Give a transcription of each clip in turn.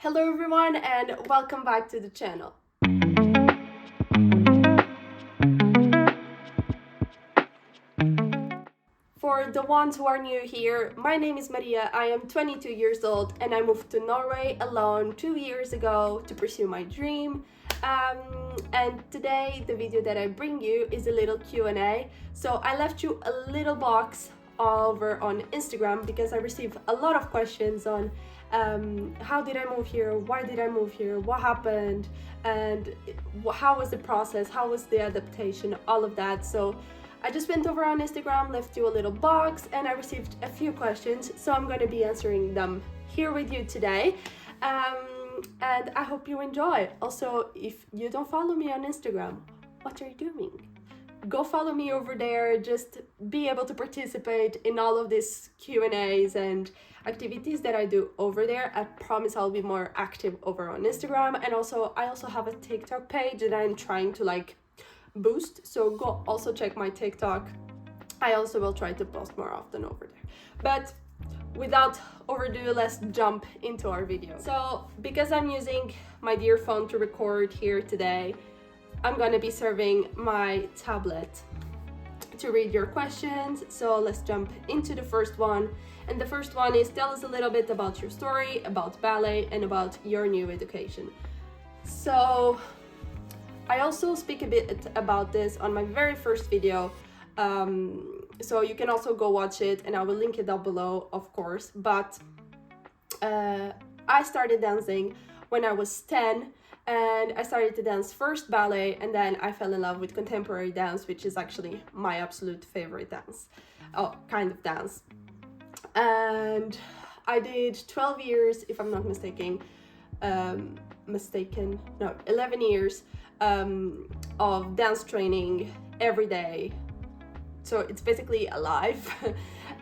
Hello everyone and welcome back to the channel. For the ones who are new here, my name is Maria, I am 22 years old and I moved to Norway alone 2 years ago to pursue my dream. And today the video that I bring you is a little Q&A. So I left you a little box over on Instagram because I received a lot of questions on how did I move here, why did I move here, what happened, and how was the process, how was the adaptation, all of that. So I just went over on Instagram, left you a little box, and I received a few questions, so I'm going to be answering them here with you today. And I hope you enjoy. Also, if you don't follow me on Instagram, what are you doing? Go follow me over there, just be able to participate in all of these Q&As and activities that I do over there. I promise I'll be more active over on Instagram, and I also have a TikTok page that I'm trying to boost, so go also check my TikTok. I also will try to post more often over there. But without overdue, let's jump into our video. So because I'm using my dear phone to record here today, I'm gonna be serving my tablet to read your questions. So let's jump into the first one. And the first one is, tell us a little bit about your story, about ballet, and about your new education. So I also speak a bit about this on my very first video, so you can also go watch it, and I will link it down below, of course. But I started dancing when I was 10, and I started to dance first ballet, and then I fell in love with contemporary dance, which is actually my absolute favorite dance, kind of dance. And I did 12 years, if I'm not mistaken, 11 years of dance training every day. So it's basically a life.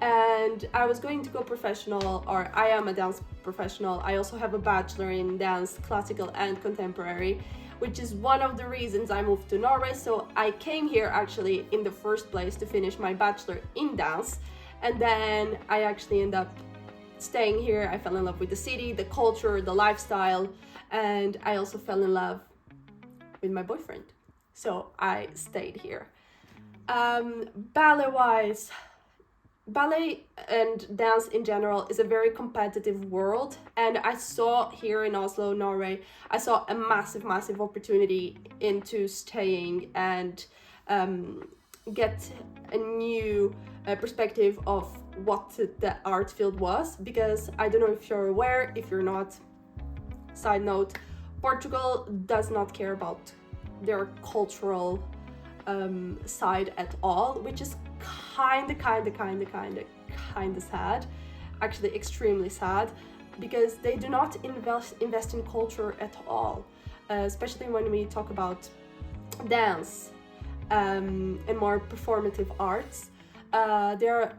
And I was going to go professional, or I am a dance professional. I also have a bachelor in dance, classical and contemporary, which is one of the reasons I moved to Norway. So I came here actually in the first place to finish my bachelor in dance, and then I actually ended up staying here. I fell in love with the city, the culture, the lifestyle, and I also fell in love with my boyfriend, so I stayed here. Ballet-wise, ballet and dance in general is a very competitive world, and I saw here in Oslo, Norway, I saw a massive opportunity into staying and get a new perspective of what the art field was, because I don't know if you're aware. If you're not, side note, Portugal does not care about their cultural side at all, which is kind of sad, actually extremely sad, because they do not invest in culture at all, especially when we talk about dance and more performative arts. They're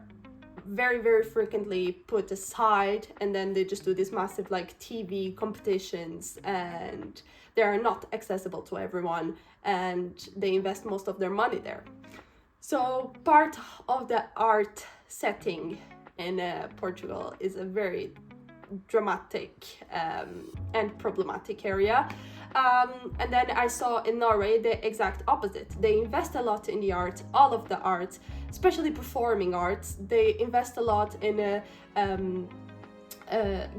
very frequently put aside, and then they just do these massive TV competitions, and they are not accessible to everyone, and they invest most of their money there. So part of the art setting in Portugal is a very dramatic and problematic area. And then I saw in Norway the exact opposite. They invest a lot in the arts, all of the arts, especially performing arts. They invest a lot in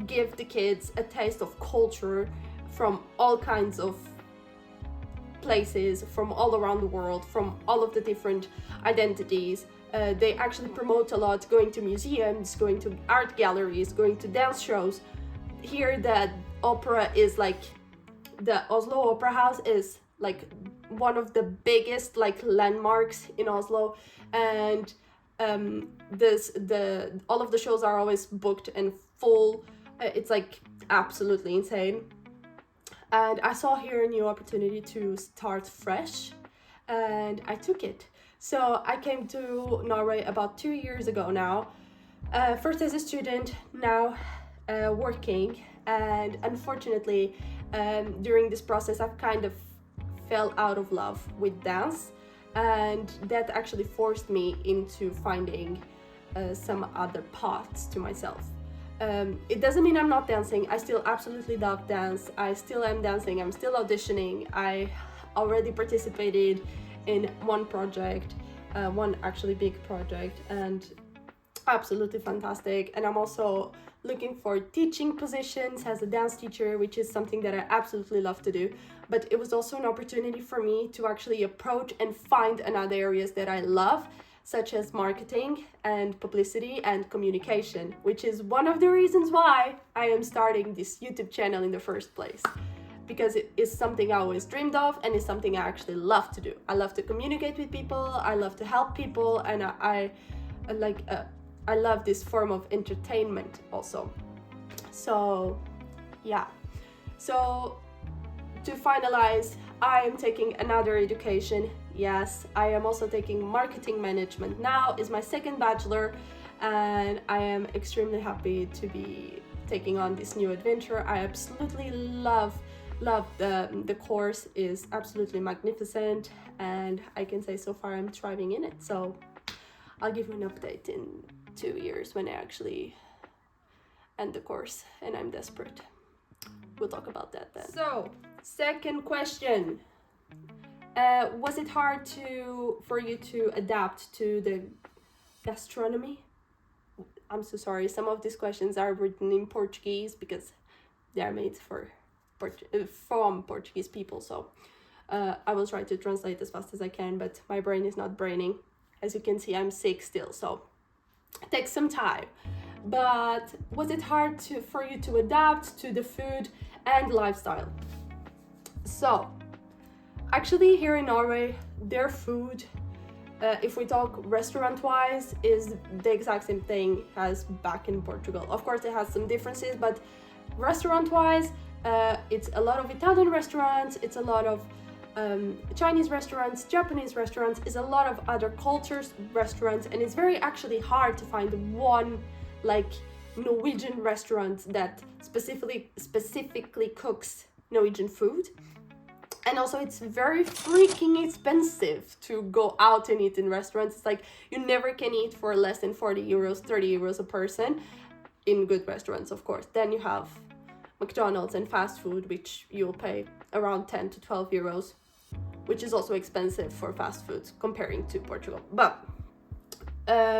give the kids a taste of culture from all kinds of places, from all around the world, from all of the different identities. They actually promote a lot, going to museums, going to art galleries, going to dance shows. Here the opera is the Oslo Opera House is one of the biggest landmarks in Oslo, and all of the shows are always booked and full. It's absolutely insane. And I saw here a new opportunity to start fresh, and I took it. So I came to Norway about 2 years ago now, first as a student, now working. And unfortunately, during this process, I've kind of fell out of love with dance, and that actually forced me into finding some other paths to myself. It doesn't mean I'm not dancing. I still absolutely love dance. I still am dancing. I'm still auditioning. I already participated in one project, one actually big project, and absolutely fantastic. And I'm also looking for teaching positions as a dance teacher, which is something that I absolutely love to do. But it was also an opportunity for me to actually approach and find another areas that I love, such as marketing and publicity and communication, which is one of the reasons why I am starting this YouTube channel in the first place. Because it is something I always dreamed of, and it's something I actually love to do. I love to communicate with people, I love to help people, and I love this form of entertainment also. So yeah, so to finalize, I am taking another education. Yes, I am also taking marketing management now, is my second bachelor, and I am extremely happy to be taking on this new adventure. I absolutely love the course, is absolutely magnificent, and I can say so far I'm thriving in it. So I'll give you an update in 2 years when I actually end the course, and I'm desperate. We'll talk about that then. So, second question. Was it hard for you to adapt to the gastronomy? I'm so sorry, some of these questions are written in Portuguese because they are made from Portuguese people, so I will try to translate as fast as I can, but my brain is not braining. As you can see, I'm sick still, so it takes some time. But was it hard for you to adapt to the food and lifestyle? So, actually here in Norway, their food, if we talk restaurant-wise, is the exact same thing as back in Portugal. Of course, it has some differences, but restaurant-wise, it's a lot of Italian restaurants, it's a lot of Chinese restaurants, Japanese restaurants, is a lot of other cultures restaurants, and it's very actually hard to find one like Norwegian restaurant that specifically cooks Norwegian food. And also it's very freaking expensive to go out and eat in restaurants. It's like you never can eat for less than 40 euros, 30 euros a person in good restaurants, of course. Then you have McDonald's and fast food, which you'll pay around 10 to 12 euros, which is also expensive for fast foods comparing to Portugal. But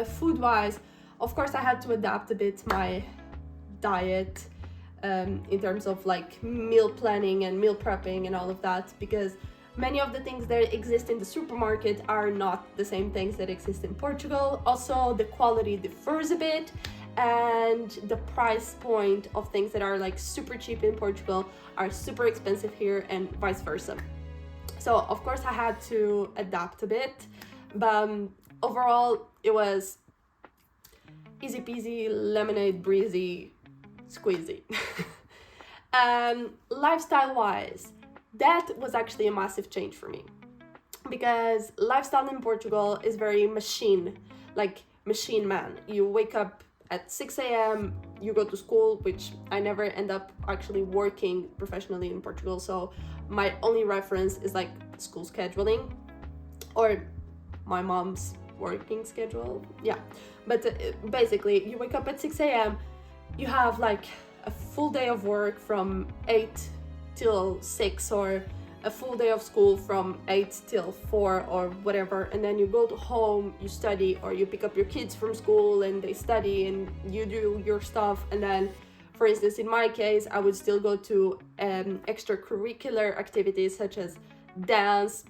food-wise, of course, I had to adapt a bit my diet in terms of like meal planning and meal prepping and all of that, because many of the things that exist in the supermarket are not the same things that exist in Portugal. Also, the quality differs a bit, and the price point of things that are like super cheap in Portugal are super expensive here, and vice versa. So of course I had to adapt a bit, but overall it was easy peasy, lemonade breezy, squeezy. Lifestyle wise, that was actually a massive change for me, because lifestyle in Portugal is very machine man. You wake up at 6 a.m, you go to school, which I never end up actually working professionally in Portugal, so my only reference is like school scheduling or my mom's working schedule. Yeah, but basically you wake up at 6 a.m, you have like a full day of work from 8 till 6, or a full day of school from 8 till 4 or whatever, and then you go to home, you study, or you pick up your kids from school and they study and you do your stuff. And then, for instance, in my case, I would still go to extracurricular activities such as dance.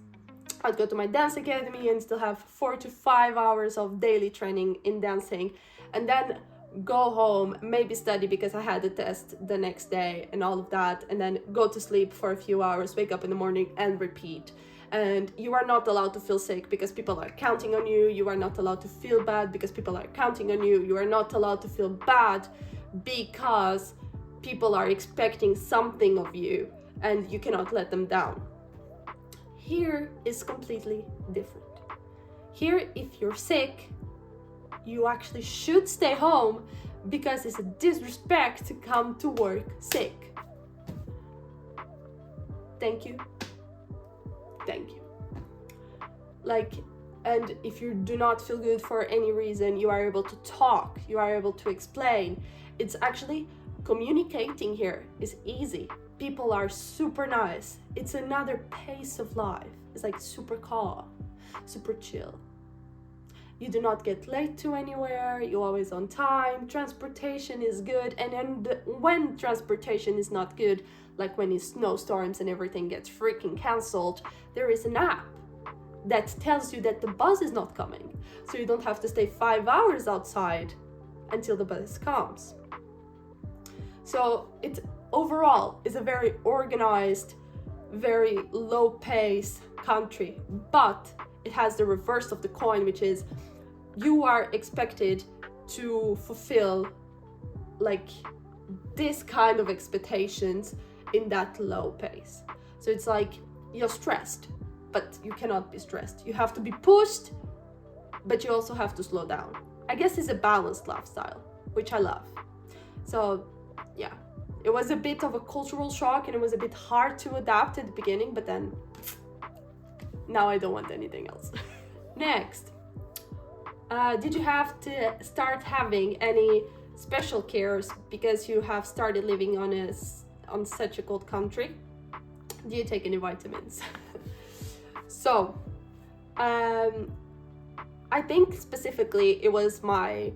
I'd go to my dance academy and still have 4 to 5 hours of daily training in dancing, and then go home, maybe study because I had a test the next day and all of that, and then go to sleep for a few hours, wake up in the morning and repeat. And you are not allowed to feel sick because people are counting on you. You are not allowed to feel bad because people are counting on you. You are not allowed to feel bad because people are expecting something of you and you cannot let them down. Here is completely different. Here, if you're sick, you actually should stay home because it's a disrespect to come to work sick. Thank you. Like, and if you do not feel good for any reason, you are able to talk, you are able to explain, It's actually communicating here is easy. People are super nice. It's another pace of life. It's like super calm, super chill. You do not get late to anywhere. You're always on time. Transportation is good. And then when transportation is not good, like when it's snowstorms and everything gets freaking cancelled, there is an app that tells you that the bus is not coming. So you don't have to stay 5 hours outside until the bus comes. So it overall is a very organized, very low pace country, but it has the reverse of the coin, which is you are expected to fulfill like this kind of expectations in that low pace. So it's like you're stressed, but you cannot be stressed. You have to be pushed, but you also have to slow down. I guess it's a balanced lifestyle, which I love. So yeah, it was a bit of a cultural shock and it was a bit hard to adapt at the beginning, but then now I don't want anything else. Next, did you have to start having any special cares because you have started living on such a cold country? Do you take any vitamins? So, I think specifically it was my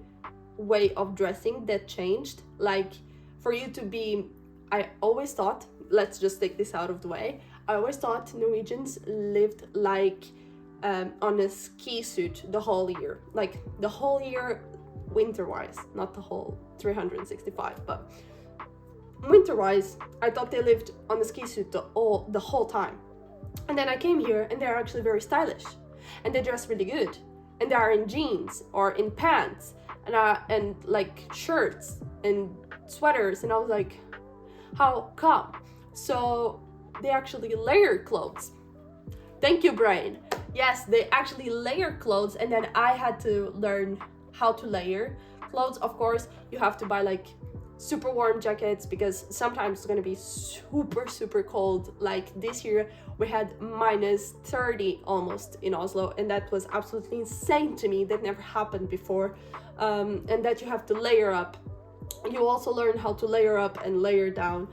way of dressing that changed. Like for you to be, I always thought, let's just take this out of the way. I always thought Norwegians lived like on a ski suit the whole year. Like the whole year winter-wise, not the whole 365, but winter-wise, I thought they lived on a ski suit the whole time. And then I came here and they're actually very stylish and they dress really good. And they are in jeans or in pants and like shirts and sweaters. And I was like, how come? So they actually layer clothes. Thank you, brain. Yes, they actually layer clothes, and then I had to learn how to layer clothes. Of course, you have to buy like super warm jackets because sometimes it's gonna be super cold. Like this year we had -30 almost in Oslo, and that was absolutely insane to me. That never happened before. And that you have to layer up. You also learn how to layer up and layer down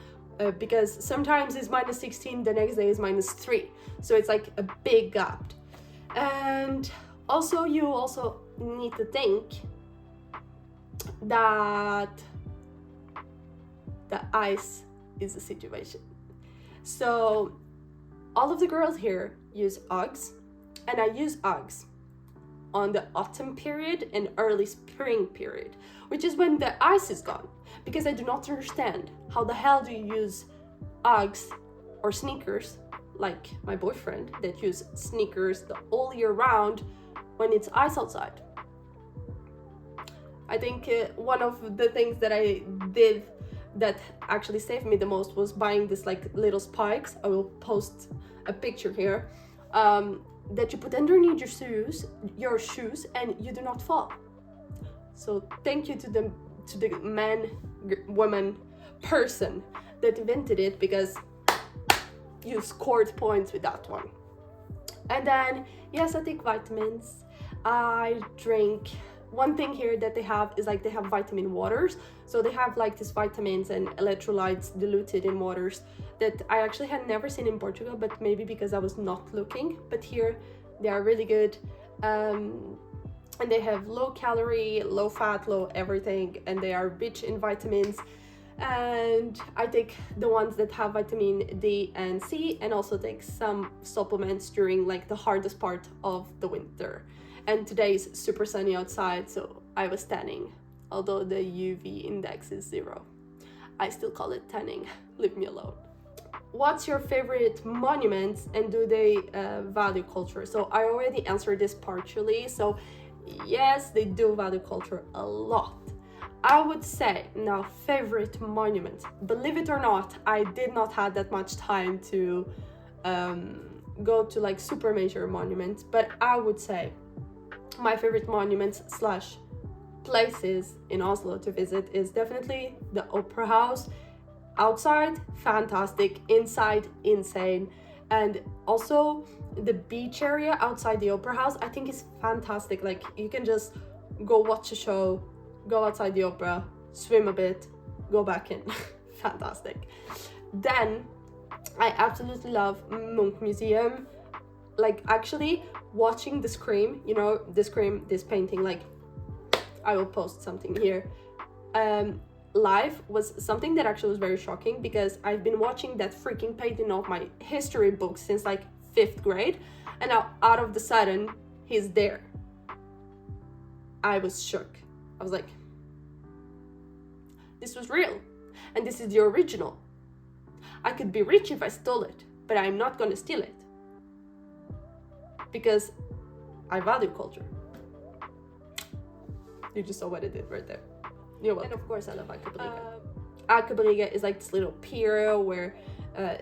because sometimes it's -16, the next day is -3, so it's like a big gap. And also you also need to think that the ice is a situation. So all of the girls here use Uggs, and I use Uggs on the autumn period and early spring period, which is when the ice is gone, because I do not understand how the hell do you use Uggs or sneakers like my boyfriend that use sneakers the all year round when it's ice outside. I think one of the things that I did that actually saved me the most was buying this like little spikes. I will post a picture here that you put underneath your shoes and you do not fall. So thank you to the man, woman, person that invented it, because you scored points with that one. And then yes, I take vitamins. I drink. One thing here that they have is like they have vitamin waters. So they have like these vitamins and electrolytes diluted in waters that I actually had never seen in Portugal, but maybe because I was not looking. But here they are really good. And they have low calorie, low fat, low everything, and they are rich in vitamins. And I take the ones that have vitamin D and C, and also take some supplements during like the hardest part of the winter. And today is super sunny outside, so I was tanning, although the UV index is 0. I still call it tanning, leave me alone. What's your favorite monuments, and do they value culture? So I already answered this partially, so yes, they do value culture a lot. I would say now favorite monuments. Believe it or not, I did not have that much time to go to like super major monuments, but I would say my favorite monuments / places in Oslo to visit is definitely the Opera House. Outside, fantastic. Inside, insane. And also the beach area outside the Opera House, I think is fantastic. Like you can just go watch a show, go outside the opera, swim a bit, go back in. Fantastic. Then I absolutely love Munch Museum. Like, actually watching the Scream, you know, the Scream, this painting, like, I will post something here, live, was something that actually was very shocking, because I've been watching that freaking painting of my history book since like 5th grade, and now out of the sudden he's there. I was shook. I was like, this was real, and this is the original. I could be rich if I stole it, but I'm not gonna steal it, because I value culture. You just saw what I did right there. You're welcome. And of course I love Acapulco. Acapulco is like this little pier where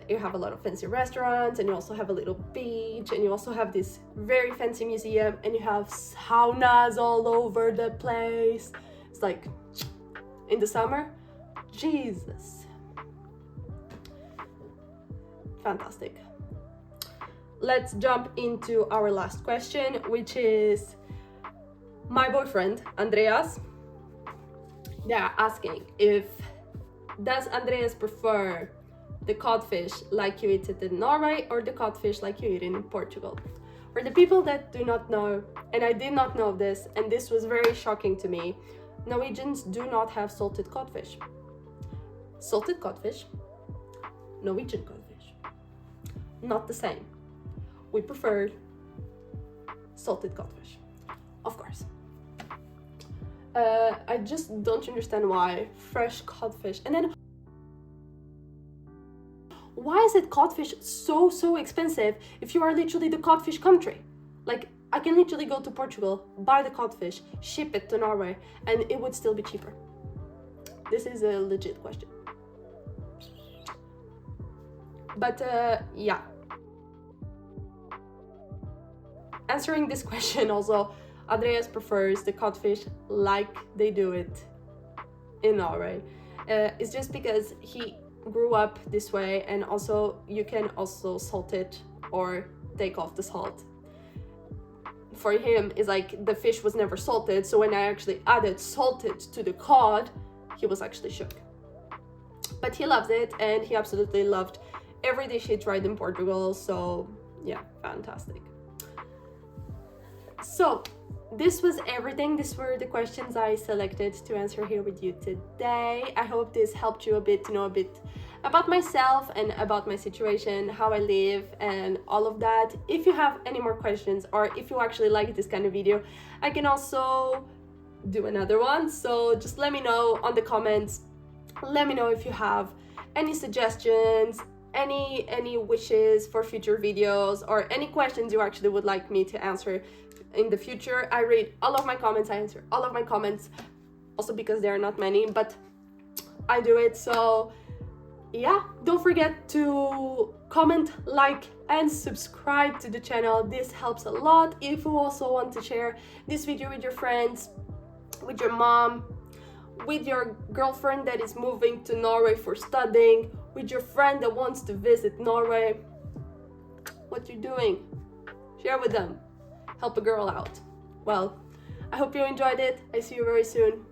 you have a lot of fancy restaurants, and you also have a little beach, and you also have this very fancy museum, and you have saunas all over the place. It's like, in the summer, Jesus. Fantastic. Let's jump into our last question, which is my boyfriend, Andreas. They're asking does Andreas prefer the codfish like you eat it in Norway, or the codfish like you eat it in Portugal? For the people that do not know, and I did not know this, and this was very shocking to me, Norwegians do not have salted codfish. Salted codfish, Norwegian codfish, not the same. We prefer salted codfish, of course. I just don't understand why fresh codfish, and then why is it codfish so expensive if you are literally the codfish country? Like, I can literally go to Portugal, buy the codfish, ship it to Norway, and it would still be cheaper. This is a legit question. But yeah. Answering this question also, Andreas prefers the codfish like they do it in Norway. It's just because he grew up this way, and also you can also salt it or take off the salt. For him, it's like the fish was never salted, so when I actually added salted to the cod, he was actually shook. But he loves it, and he absolutely loved every dish he tried in Portugal, so yeah, fantastic. So this was everything. These were the questions I selected to answer here with you today. I hope this helped you a bit to know a bit about myself and about my situation, how I live, and all of that. If you have any more questions, or if you actually like this kind of video, I can also do another one. So just let me know on the comments. Let me know if you have any suggestions, any wishes for future videos, or any questions you actually would like me to answer in the future. I read all of my comments, I answer all of my comments, also because there are not many, but I do it. So yeah, don't forget to comment, like, and subscribe to the channel. This helps a lot. If you also want to share this video with your friends, with your mom, with your girlfriend that is moving to Norway for studying, with your friend that wants to visit Norway, what you're doing, share with them. Help a girl out. Well, I hope you enjoyed it. I see you very soon.